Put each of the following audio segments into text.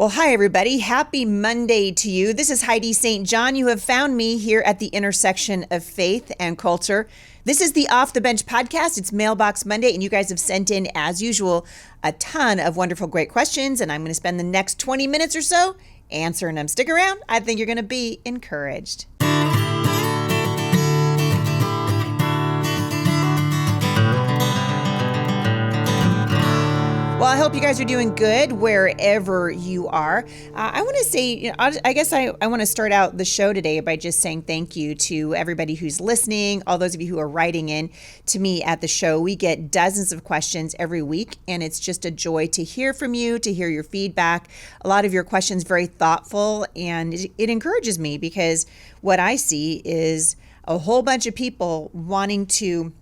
Well, hi, everybody. Happy Monday to you. This is Heidi St. John. You have found me here at the intersection of faith and culture. This is the Off the Bench podcast. It's Mailbox Monday, and you guys have sent in, as usual, a ton of wonderful, great questions, and I'm going to spend the next 20 minutes or so answering them. Stick around. I think you're going to be encouraged. Well, I hope you guys are doing good wherever you are. I want to say, I guess I want to start out the show today by just saying thank you to everybody who's listening, all those of you who are writing in to me at the show. We get dozens of questions every week, and it's just a joy to hear from you, to hear your feedback. A lot of your questions very thoughtful, and it encourages me because what I see is a whole bunch of people wanting to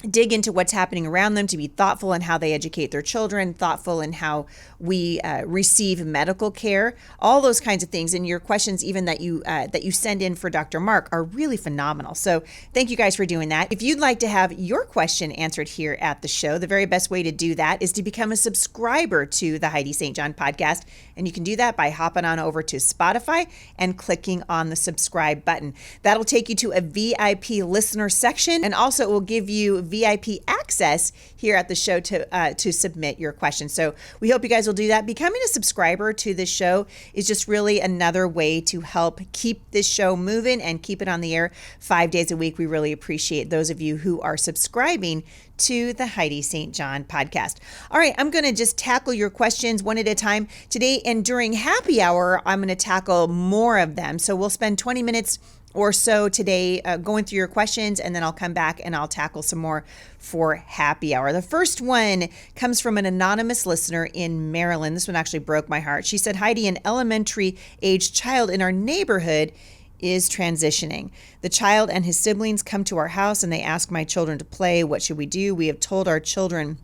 dig into what's happening around them, to be thoughtful in how they educate their children, thoughtful in how we receive medical care, all those kinds of things. And your questions, even that you send in for Dr. Mark, are really phenomenal. So thank you guys for doing that. If you'd like to have your question answered here at the show, the very best way to do that is to become a subscriber to the Heidi St. John podcast. And you can do that by hopping on over to Spotify and clicking on the subscribe button. That'll take you to a VIP listener section, and also it will give you VIP access here at the show to submit your questions. So we hope you guys will do that. Becoming a subscriber to this show is just really another way to help keep this show moving and keep it on the air 5 days a week. We really appreciate those of you who are subscribing to the Heidi St. John podcast. All right, I'm going to just tackle your questions one at a time today, and during happy hour, I'm going to tackle more of them. So we'll spend 20 minutes or so today going through your questions, and then I'll come back and I'll tackle some more for happy hour. The first one comes from an anonymous listener in Maryland. This one actually broke my heart. She said, Heidi, an elementary age child in our neighborhood is transitioning. The child and his siblings come to our house and they ask my children to play. What should we do? We have told our children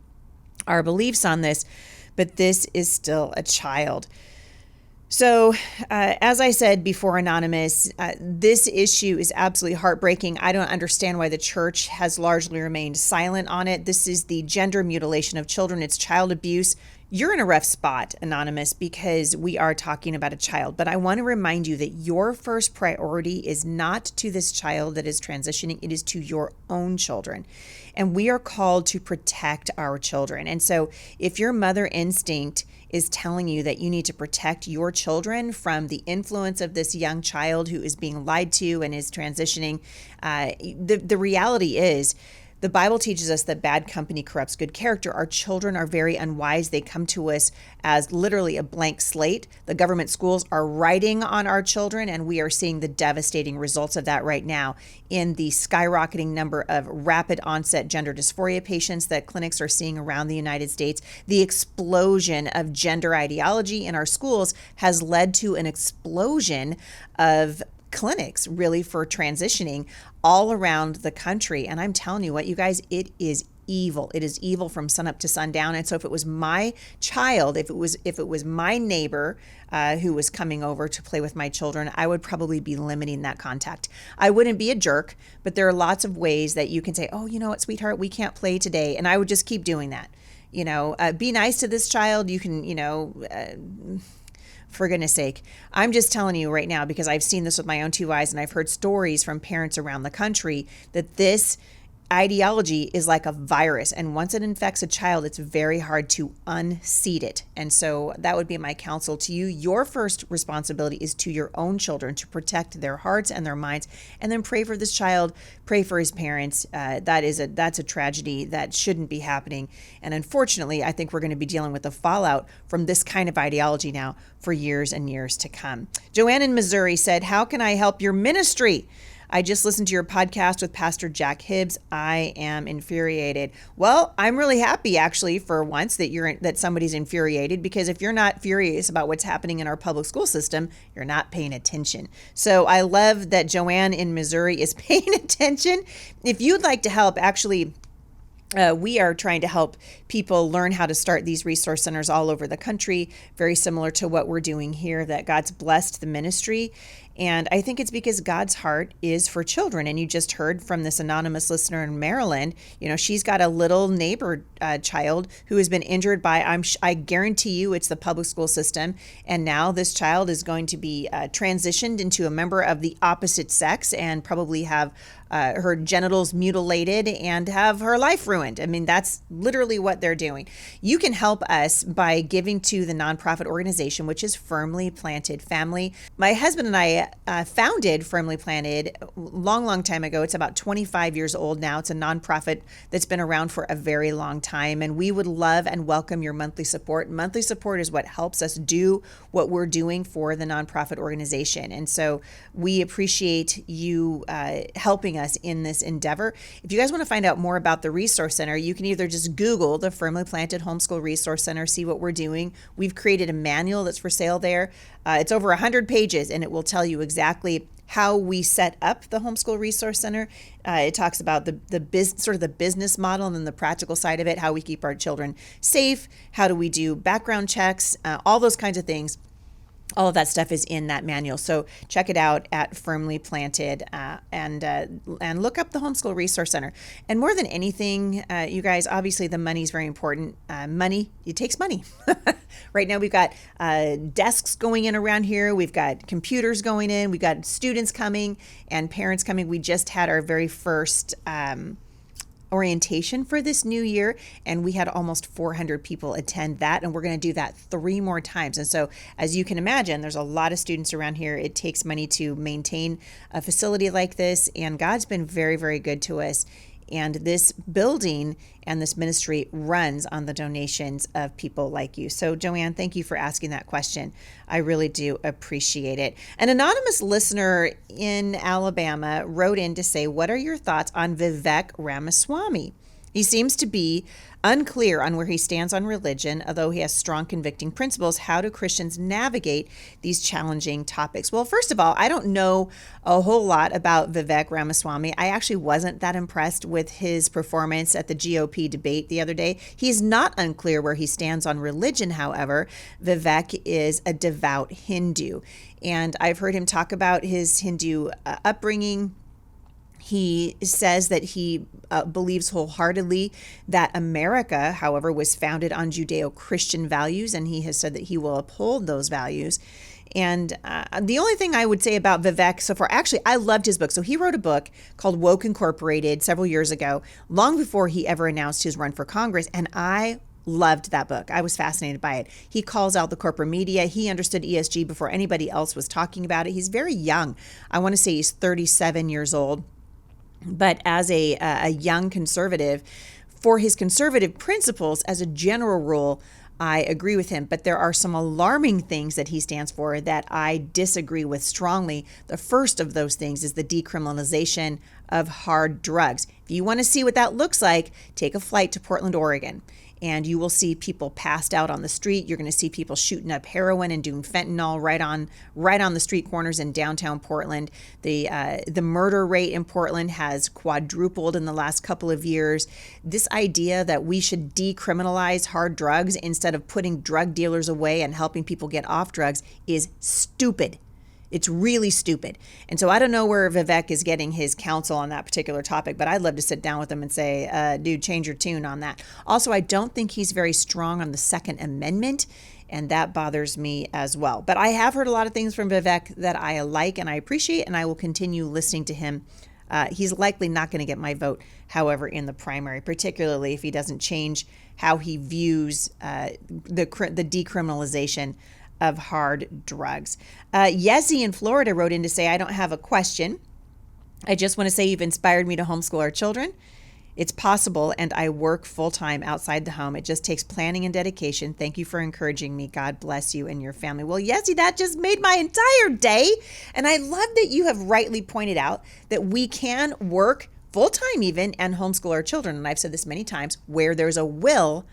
our beliefs on this, but this is still a child. So, as I said before, Anonymous, this issue is absolutely heartbreaking. I don't understand why the church has largely remained silent on it. This is the gender mutilation of children. It's child abuse. You're in a rough spot, Anonymous, because we are talking about a child. But I want to remind you that your first priority is not to this child that is transitioning. It is to your own children. And we are called to protect our children. And so if your mother instinct is telling you that you need to protect your children from the influence of this young child who is being lied to and is transitioning, the reality is, the Bible teaches us that bad company corrupts good character. Our children are very unwise. They come to us as literally a blank slate. The government schools are writing on our children, and we are seeing the devastating results of that right now in the skyrocketing number of rapid onset gender dysphoria patients that clinics are seeing around the United States. The explosion of gender ideology in our schools has led to an explosion of clinics really for transitioning all around the country. And I'm telling you what, you guys, it is evil. It is evil from sunup to sundown. And so if it was my child, if it was my neighbor who was coming over to play with my children, I would probably be limiting that contact. I wouldn't be a jerk, but there are lots of ways that you can say, oh, you know what, sweetheart, we can't play today. And I would just keep doing that. Be nice to this child. You can, for goodness sake, I'm just telling you right now, because I've seen this with my own two eyes and I've heard stories from parents around the country that this ideology is like a virus. And once it infects a child, it's very hard to unseat it. And so that would be my counsel to you. Your first responsibility is to your own children, to protect their hearts and their minds, and then pray for this child, pray for his parents. That's a tragedy that shouldn't be happening. And unfortunately, I think we're going to be dealing with the fallout from this kind of ideology now for years and years to come. Joanne in Missouri said, how can I help your ministry? I just listened to your podcast with Pastor Jack Hibbs. I am infuriated. Well, I'm really happy actually for once that somebody's infuriated, because if you're not furious about what's happening in our public school system, you're not paying attention. So I love that Joanne in Missouri is paying attention. If you'd like to help, actually, We are trying to help people learn how to start these resource centers all over the country, very similar to what we're doing here, that God's blessed the ministry. And I think it's because God's heart is for children. And you just heard from this anonymous listener in Maryland, she's got a little neighbor child who has been injured by, I guarantee you it's the public school system. And now this child is going to be transitioned into a member of the opposite sex and probably have her genitals mutilated and have her life ruined. I mean, that's literally what they're doing. You can help us by giving to the nonprofit organization, which is Firmly Planted Family. My husband and I founded Firmly Planted long time ago. It's about 25 years old now. It's a nonprofit that's been around for a very long time, and we would love and welcome your monthly support. Monthly support is what helps us do what we're doing for the nonprofit organization, and so we appreciate you helping us in this endeavor. If you guys want to find out more about the Resource Center, you can either just Google the Firmly Planted Homeschool Resource Center, see what we're doing. We've created a manual that's for sale there. It's over 100 pages, and it will tell you exactly how we set up the Homeschool Resource Center. It talks about the business model and then the practical side of it, how we keep our children safe, how do we do background checks, all those kinds of things. All of that stuff is in that manual. So check it out at Firmly Planted and look up the Homeschool Resource Center. And more than anything, you guys, obviously the money is very important. It takes money. Right now we've got desks going in around here. We've got computers going in. We've got students coming and parents coming. We just had our very first orientation for this new year, and we had almost 400 people attend that, and we're going to do that 3 more times. And so, as you can imagine, there's a lot of students around here. It takes money to maintain a facility like this, and God's been very, very good to us. And this building and this ministry runs on the donations of people like you. So, Joanne, thank you for asking that question. I really do appreciate it. An anonymous listener in Alabama wrote in to say, what are your thoughts on Vivek Ramaswamey? He seems to be unclear on where he stands on religion, although he has strong convicting principles. How do Christians navigate these challenging topics? Well, first of all, I don't know a whole lot about Vivek Ramaswamey. I actually wasn't that impressed with his performance at the GOP debate the other day. He's not unclear where he stands on religion, however. Vivek is a devout Hindu, and I've heard him talk about his Hindu upbringing. He says that he believes wholeheartedly that America, however, was founded on Judeo-Christian values, and he has said that he will uphold those values. And the only thing I would say about Vivek so far, actually, I loved his book. So he wrote a book called Woke Incorporated several years ago, long before he ever announced his run for Congress, and I loved that book. I was fascinated by it. He calls out the corporate media. He understood ESG before anybody else was talking about it. He's very young. I want to say he's 37 years old. But as a young conservative, for his conservative principles, as a general rule, I agree with him. But there are some alarming things that he stands for that I disagree with strongly. The first of those things is the decriminalization of hard drugs. If you want to see what that looks like, take a flight to Portland, Oregon, and you will see people passed out on the street. You're going to see people shooting up heroin and doing fentanyl right on the street corners in downtown Portland. The murder rate in Portland has quadrupled in the last couple of years. This idea that we should decriminalize hard drugs instead of putting drug dealers away and helping people get off drugs is stupid. It's really stupid. And so I don't know where Vivek is getting his counsel on that particular topic, but I'd love to sit down with him and say, dude, change your tune on that. Also, I don't think he's very strong on the Second Amendment, and that bothers me as well. But I have heard a lot of things from Vivek that I like and I appreciate, and I will continue listening to him. He's likely not going to get my vote, however, in the primary, particularly if he doesn't change how he views the decriminalization of hard drugs. Yezi in Florida wrote in to say, I don't have a question. I just want to say you've inspired me to homeschool our children. It's possible, and I work full-time outside the home. It just takes planning and dedication. Thank you for encouraging me. God bless you and your family. Well, Yezi, that just made my entire day. And I love that you have rightly pointed out that we can work full-time even and homeschool our children. And I've said this many times, where there's a will,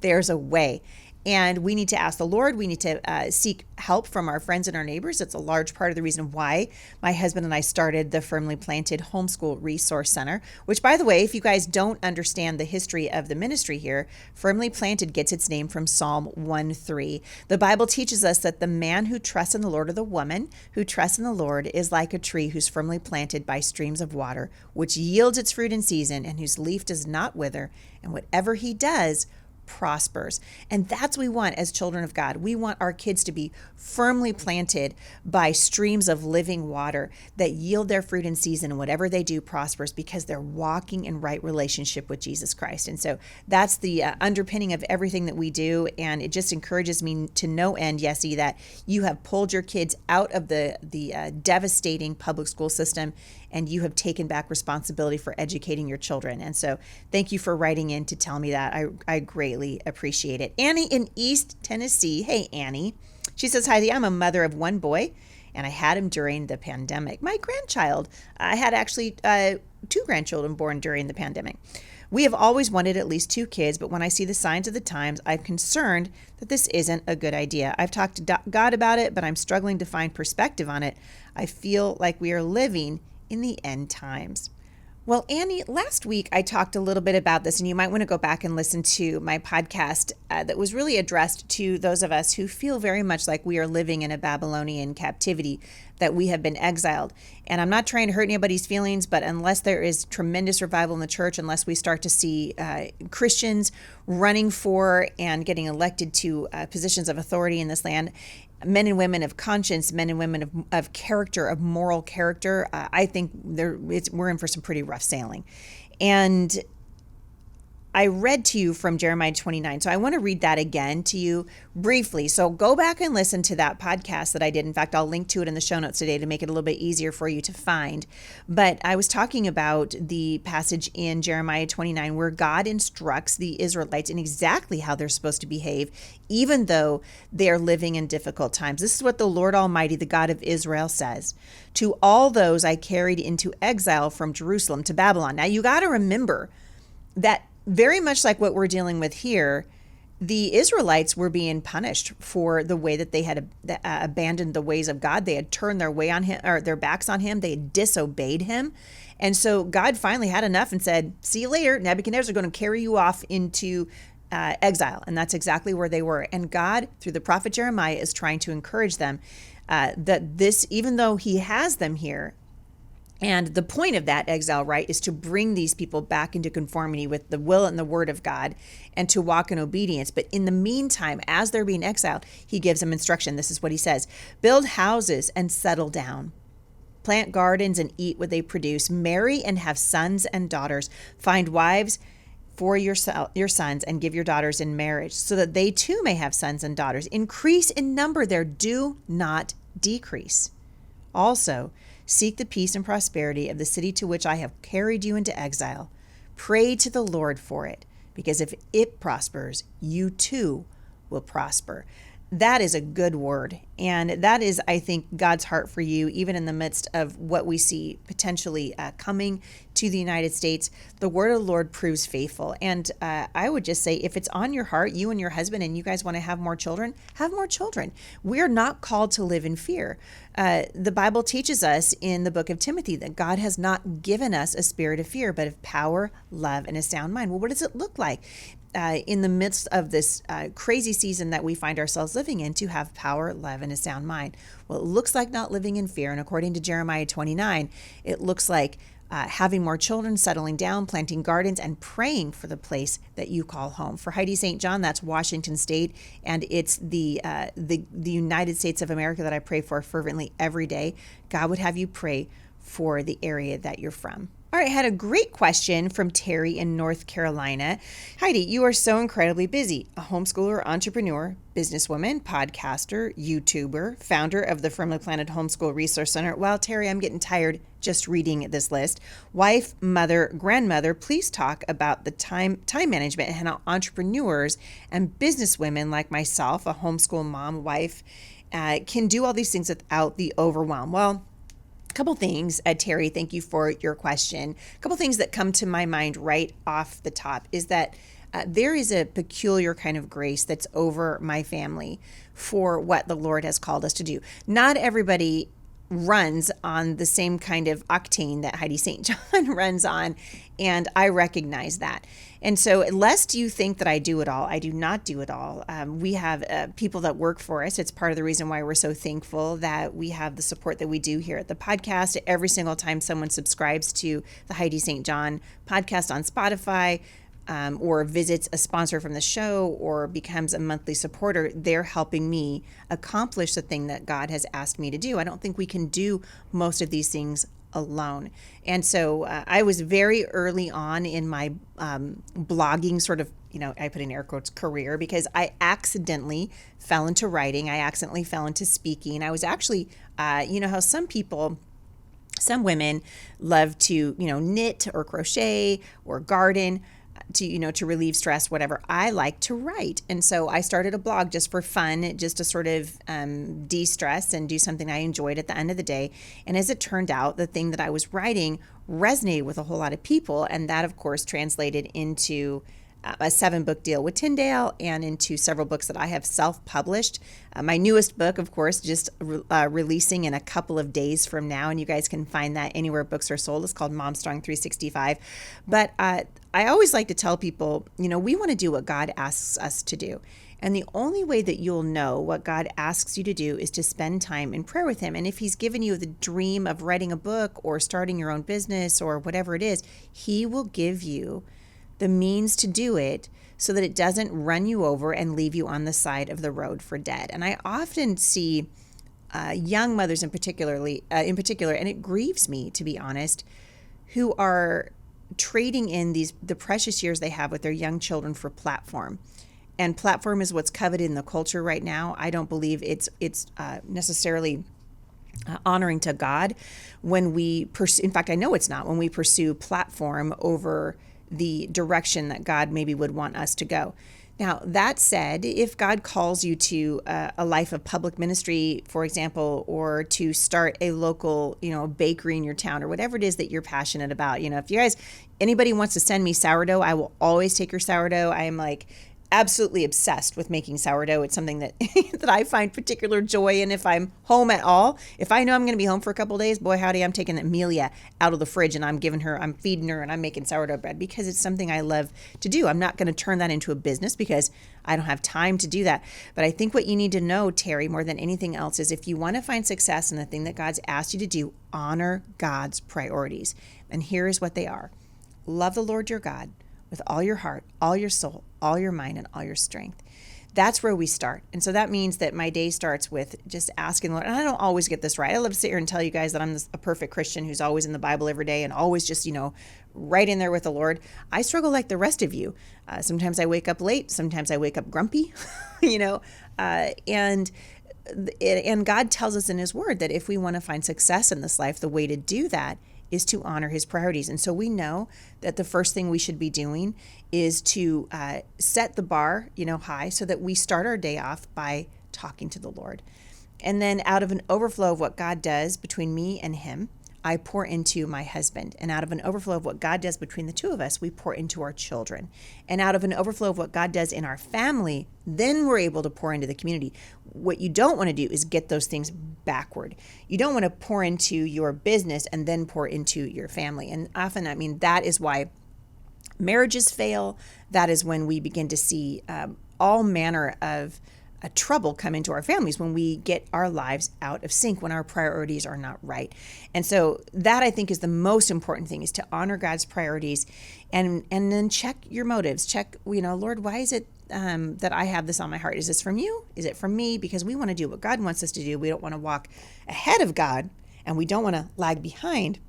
there's a way. And we need to ask the Lord. We need to seek help from our friends and our neighbors. It's a large part of the reason why my husband and I started the Firmly Planted Homeschool Resource Center, which, by the way, if you guys don't understand the history of the ministry here, Firmly Planted gets its name from Psalm 1:3. The Bible teaches us that the man who trusts in the Lord, or the woman who trusts in the Lord, is like a tree who's firmly planted by streams of water, which yields its fruit in season and whose leaf does not wither, and whatever he does prospers. And that's what we want as children of God. We want our kids to be firmly planted by streams of living water that yield their fruit in season, and whatever they do prospers because they're walking in right relationship with Jesus Christ. And so that's the underpinning of everything that we do. And it just encourages me to no end, Yessie, that you have pulled your kids out of the devastating public school system, and you have taken back responsibility for educating your children. And so thank you for writing in to tell me that. I greatly appreciate it. Annie in East Tennessee. Hey, Annie. She says, hi, I'm a mother of one boy, and I had him during the pandemic. My grandchild, I had actually 2 grandchildren born during the pandemic. We have always wanted at least 2 kids, but when I see the signs of the times, I'm concerned that this isn't a good idea. I've talked to God about it, but I'm struggling to find perspective on it. I feel like we are living in the end times. Well, Annie, last week I talked a little bit about this, and you might want to go back and listen to my podcast that was really addressed to those of us who feel very much like we are living in a Babylonian captivity, that we have been exiled. And I'm not trying to hurt anybody's feelings, but unless there is tremendous revival in the church, unless we start to see Christians running for and getting elected to positions of authority in this land, men and women of conscience, men and women of character, of moral character, I think we're in for some pretty rough sailing. And I read to you from Jeremiah 29. So I want to read that again to you briefly. So go back and listen to that podcast that I did. In fact, I'll link to it in the show notes today to make it a little bit easier for you to find. But I was talking about the passage in Jeremiah 29 where God instructs the Israelites in exactly how they're supposed to behave, even though they are living in difficult times. This is what the Lord Almighty, the God of Israel, says. To all those I carried into exile from Jerusalem to Babylon. Now, you got to remember that very much like what we're dealing with here, the Israelites were being punished for the way that they had abandoned the ways of God. They had turned their way on him, or their backs on him. They had disobeyed him. And so God finally had enough and said, see you later. Nebuchadnezzar is going to carry you off into exile. And that's exactly where they were. And God, through the prophet Jeremiah, is trying to encourage them that this, even though he has them here, and the point of that exile, right, is to bring these people back into conformity with the will and the word of God and to walk in obedience. But in the meantime, as they're being exiled, he gives them instruction. This is what he says: build houses and settle down. Plant gardens and eat what they produce. Marry and have sons and daughters. Find wives for your sons and give your daughters in marriage, so that they too may have sons and daughters. Increase in number there. Do not decrease. Also, seek the peace and prosperity of the city to which I have carried you into exile. Pray to the Lord for it, because if it prospers, you too will prosper. That is a good word. And that is, I think, God's heart for you, even in the midst of what we see potentially coming to the United States. The word of the Lord proves faithful. And I would just say, if it's on your heart, you and your husband, and you guys want to have more children, have more children. We are not called to live in fear. The Bible teaches us in the book of Timothy that God has not given us a spirit of fear, but of power, love, and a sound mind. Well, what does it look like in the midst of this crazy season that we find ourselves living in to have power, love, and a sound mind? Well, it looks like not living in fear. And according to Jeremiah 29, it looks like having more children, settling down, planting gardens, and praying for the place that you call home. For Heidi St. John, that's Washington State, and it's the United States of America that I pray for fervently every day. God would have you pray for the area that you're from. All right, I had a great question from Terry in North Carolina. Heidi, you are so incredibly busy. A homeschooler, entrepreneur, businesswoman, podcaster, YouTuber, founder of the Firmly Planted Homeschool Resource Center. Well, Terry, I'm getting tired just reading this list. Wife, mother, grandmother, please talk about the time management and how entrepreneurs and businesswomen like myself, a homeschool mom, wife, can do all these things without the overwhelm. Well, a couple things, Terry, thank you for your question. A couple things that come to my mind right off the top is that there is a peculiar kind of grace that's over my family for what the Lord has called us to do. Not everybody runs on the same kind of octane that Heidi St. John runs on, and I recognize that. And so lest you think that I do it all, I do not do it all. We have people that work for us. It's part of the reason why we're so thankful that we have the support that we do here at the podcast. Every single time someone subscribes to the Heidi St. John podcast on Spotify, or visits a sponsor from the show or becomes a monthly supporter, they're helping me accomplish the thing that God has asked me to do. I don't think we can do most of these things alone. And so I was very early on in my blogging sort of, I put in air quotes, career, because I accidentally fell into writing. I accidentally fell into speaking. I was actually, how some women love to, knit or crochet or garden, to relieve stress, whatever. I like to write. And so I started a blog just for fun, just to sort of de-stress and do something I enjoyed at the end of the day. And as it turned out, the thing that I was writing resonated with a whole lot of people. And that, of course, translated into a 7-book deal with Tyndale and into several books that I have self-published. My newest book, of course, just releasing in a couple of days from now, and you guys can find that anywhere books are sold. It's called Mom Strong 365. But I always like to tell people, we want to do what God asks us to do. And the only way that you'll know what God asks you to do is to spend time in prayer with Him. And if He's given you the dream of writing a book or starting your own business or whatever it is, He will give you the means to do it so that it doesn't run you over and leave you on the side of the road for dead. And I often see young mothers in particular, and it grieves me, to be honest, who are trading in the precious years they have with their young children for platform. And platform is what's coveted in the culture right now. I don't believe it's necessarily honoring to God when we pursue. In fact, I know it's not, when we pursue platform over the direction that God maybe would want us to go. Now, that said, if God calls you to a life of public ministry, for example, or to start a local, bakery in your town, or whatever it is that you're passionate about, if anybody wants to send me sourdough, I will always take your sourdough. I am absolutely obsessed with making sourdough. It's something that that I find particular joy in if I'm home at all. If I know I'm going to be home for a couple of days, boy howdy, I'm taking Amelia out of the fridge and I'm feeding her and I'm making sourdough bread because it's something I love to do. I'm not going to turn that into a business because I don't have time to do that. But I think what you need to know, Terry, more than anything else, is if you want to find success in the thing that God's asked you to do, honor God's priorities. And here is what they are. Love the Lord your God with all your heart, all your soul, all your mind, and all your strength. That's where we start. And so that means that my day starts with just asking the Lord. And I don't always get this right. I love to sit here and tell you guys that I'm a perfect Christian who's always in the Bible every day and always just, right in there with the Lord. I struggle like the rest of you. Sometimes I wake up late. Sometimes I wake up grumpy, and God tells us in His Word that if we want to find success in this life, the way to do that is to honor His priorities. And so we know that the first thing we should be doing is to set the bar, high, so that we start our day off by talking to the Lord. And then out of an overflow of what God does between me and Him, I pour into my husband. And out of an overflow of what God does between the two of us, we pour into our children. And out of an overflow of what God does in our family, then we're able to pour into the community. What you don't want to do is get those things backward. You don't want to pour into your business and then pour into your family. And often, that is why marriages fail. That is when we begin to see all manner of trouble come into our families, when we get our lives out of sync, when our priorities are not right. And so that, I think, is the most important thing, is to honor God's priorities and then check your motives. Check, Lord, why is it that I have this on my heart? Is this from you? Is it from me? Because we want to do what God wants us to do. We don't want to walk ahead of God, and we don't want to lag behind.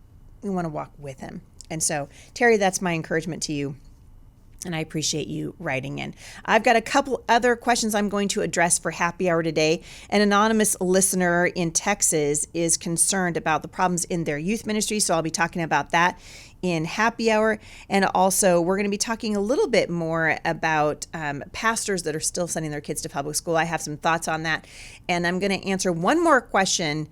We want to walk with Him. And so, Terry, that's my encouragement to you. And I appreciate you writing in. I've got a couple other questions I'm going to address for happy hour today. An anonymous listener in Texas is concerned about the problems in their youth ministry, so I'll be talking about that in happy hour. And also, we're going to be talking a little bit more about pastors that are still sending their kids to public school. I have some thoughts on that. And I'm going to answer one more question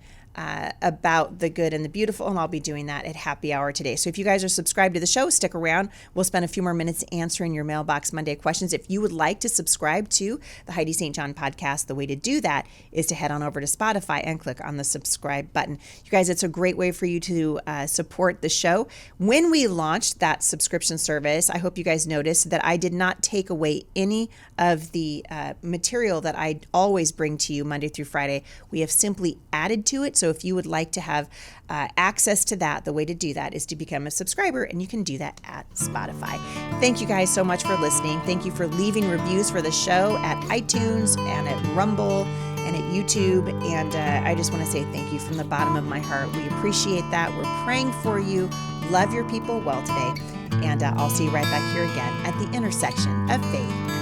about the good and the beautiful, and I'll be doing that at happy hour today. So if you guys are subscribed to the show, stick around. We'll spend a few more minutes answering your Mailbox Monday questions. If you would like to subscribe to the Heidi St. John podcast, the way to do that is to head on over to Spotify and click on the subscribe button. You guys, it's a great way for you to support the show. When we launched that subscription service, I hope you guys noticed that I did not take away any of the material that I always bring to you Monday through Friday. We have simply added to it. So if you would like to have access to that, the way to do that is to become a subscriber, and you can do that at Spotify. Thank you guys so much for listening. Thank you for leaving reviews for the show at iTunes and at Rumble and at YouTube. And I just want to say thank you from the bottom of my heart. We appreciate that. We're praying for you. Love your people well today. And I'll see you right back here again at the intersection of faith